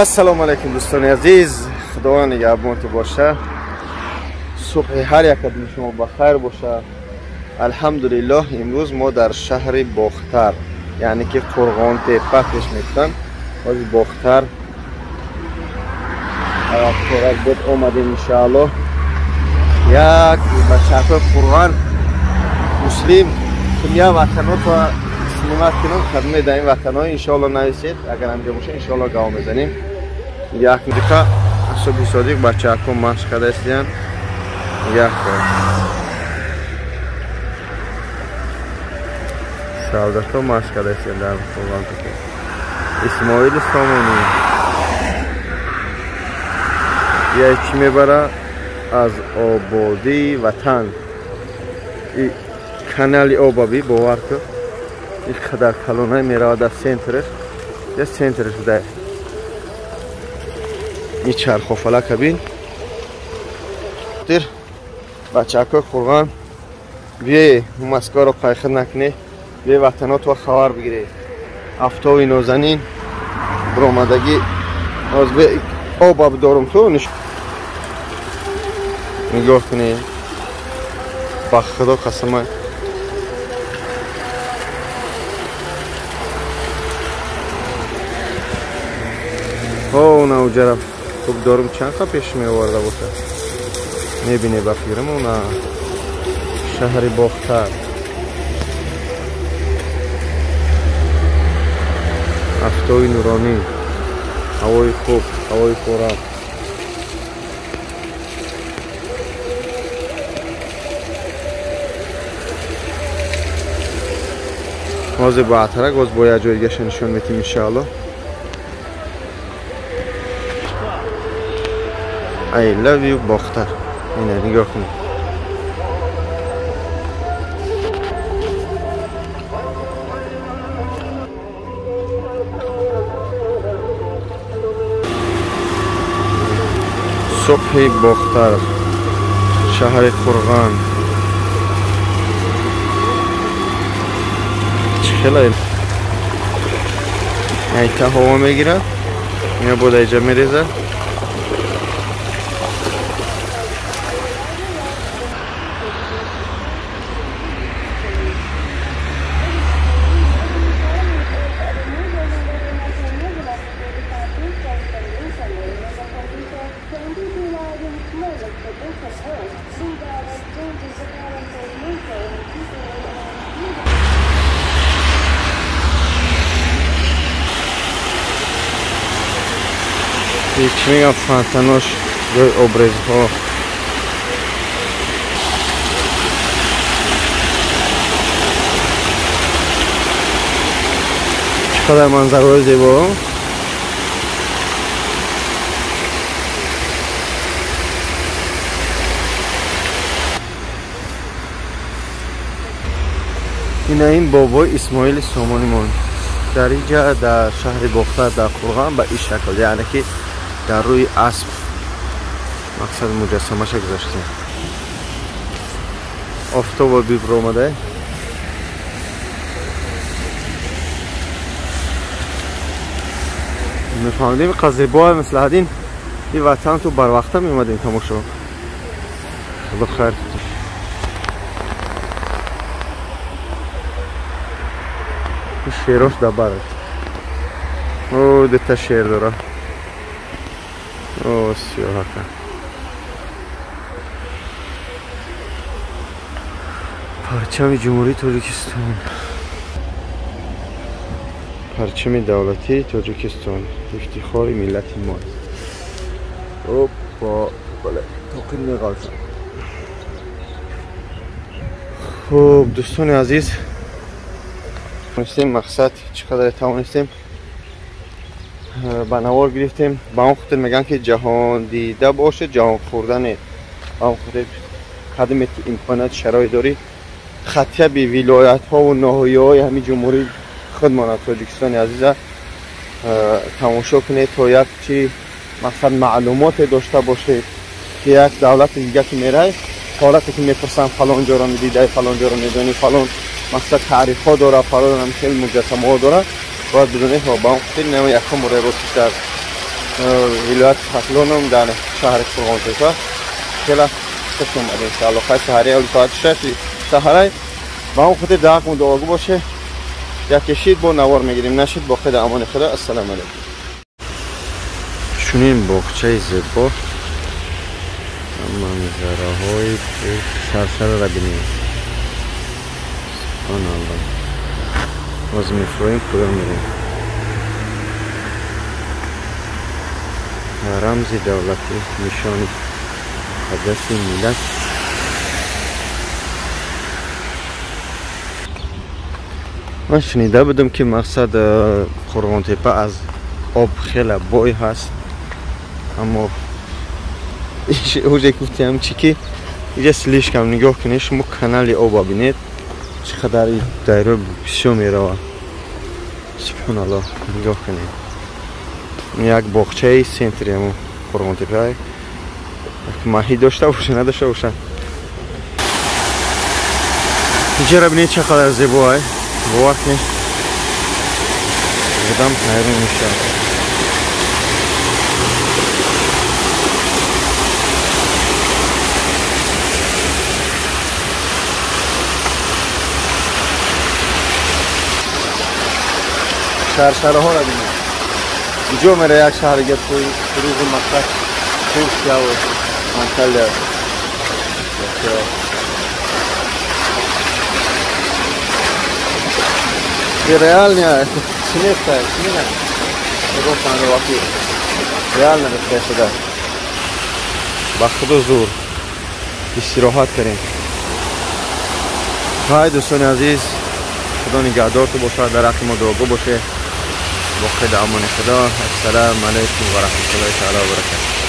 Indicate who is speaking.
Speaker 1: السلام علیکم دوستان عزیز، خداوند نگهبانتون باشه. صبح هر یک از شما بخیر باشه. الحمدلله امروز ما در شهر باختر، یعنی که قرغان تپه پیش می‌کنن، از باختر کارک بود آمدیم انشاءالله. یک بچه قرغان مسلم دنیا وطنات و سلامت کنم خدمت در این وطن‌های انشاءالله نرسید. اگر انجام باشه انشاءالله گام بزنیم. یک دقیقه صبح صادق بچه ها مشق کرده استیان. یک سعادت ها مشق کرده استیان در قرغان تپه. اسماعیل سامانی یکی میبره از آبادی وطن. این کانال آبابی باور که این قدر کلونه میره در سنترش، یا سنترش بوده این چرخ و فلک بین دیر بچه ها قرغان بیه مسکار رو قایخ نکنه، بیه وطنات و خبر بگیره. افتاوی نازنین برامدگی از به آب دارم تو نگاه کنی با خدا قسمه. او نوجرم خوب دارم چند خب پیش می آورده باشه. میبینی بخیرم اونا شهر باختر. افتای نورانی، هوای خوب، هوای خوراک. باز بعدتر باز باید جای دیگه نشون میتیم انشاءالله. I love you باختر. اینه نگاه کنید. صبح باختر، شهر قرغان. خیلی ایتا هوا میگیره، اینا بود ایجا میریزه. چی میگم فانتانوش جای ابرز ها. چقدر منظره زیبا. این بابای اسماعیل سامانی مون در اینجا در شهر باختر در قرغان به این شکل، یعنی که در روی اسب مقصد مجسمه شو گذاشته. آفتاب بیبر آمده. میفهمدیم قضیه با مثل هدین این وطن تو بر وقته میومدیم تماشا. خدا خیر. شیراش در برش. او دیتا شیر داره. او سیاه کن. پرچم جمهوری تاجیکستان، پرچم دولتی تاجیکستان، افتخار ملت ما. او با بله توقین نگالتم. خب دوستان عزیز، مقصد چقدر توانستیم به نوار گرفتیم. به اون خاطر میگن که جهان دیده باشه جهان خوردن. به اون خاطر قدمت امکانات شرایط داری خطیه به ولایت ها و ناحیه های همین جمهوری خودمان تاجیکستان عزیزه تماشا کنید تا یک چی مقصد معلومات داشته باشه که یک دولت دیگه که میره حالتی که میپرسن فلان جا را میدیده، فلان جا را میدونی، فلان مقصد تعریف ها داره، فلان هم خیلی مجسمه ها داره، باید بدونه ها با اون خیلی نمه یکم برای رو بیشتر ولایت خطلونم در شهر قرغانتپه. خیلی خوش اومدید. انشاءالله خیلی سحری اولی ساعت 6 سحری با اون خود دعا کن دعاگو باشه. یا کشید با نوار میگیریم نشید با خدا امان خدا. السلام علیکم. چونین باغچه زیبا منظره های سرسر را بینید. سبحان الله. باز میفرویم کجا میریم. رمز دولتی نشان قدرت ملت. من شنیده بودم که مقصد قرغانتپه از آب خیلی بای هست، اما اوجه گفتیم چی که اینجا سلیش کم نگاه کنید شما کانال آب ببینید چقدر دایره بسیار میره. سبحان الله. نگاه کنید یک باغچه سنتری همون قرغانتپه ماهی داشته باشه نداشته باشه. اینجا را ببینید چقدر زیباه باور کنید آدم حیران میشه. شهرها را ببینید. اینجا میره یک شهرگرد فروغ مقصد ترکیه و انطالیا. ریال نه سنیفته سنیفته گفتن واقعی ریال نمیشه شده. با خدا زور استراحت کنیم. های دوستان عزیز خدا نگهدار تو باشه، در حق ما دعاگو باشه. با خدا امان خدا. السلام علیکم و رحمت الله تعالی و برکاته.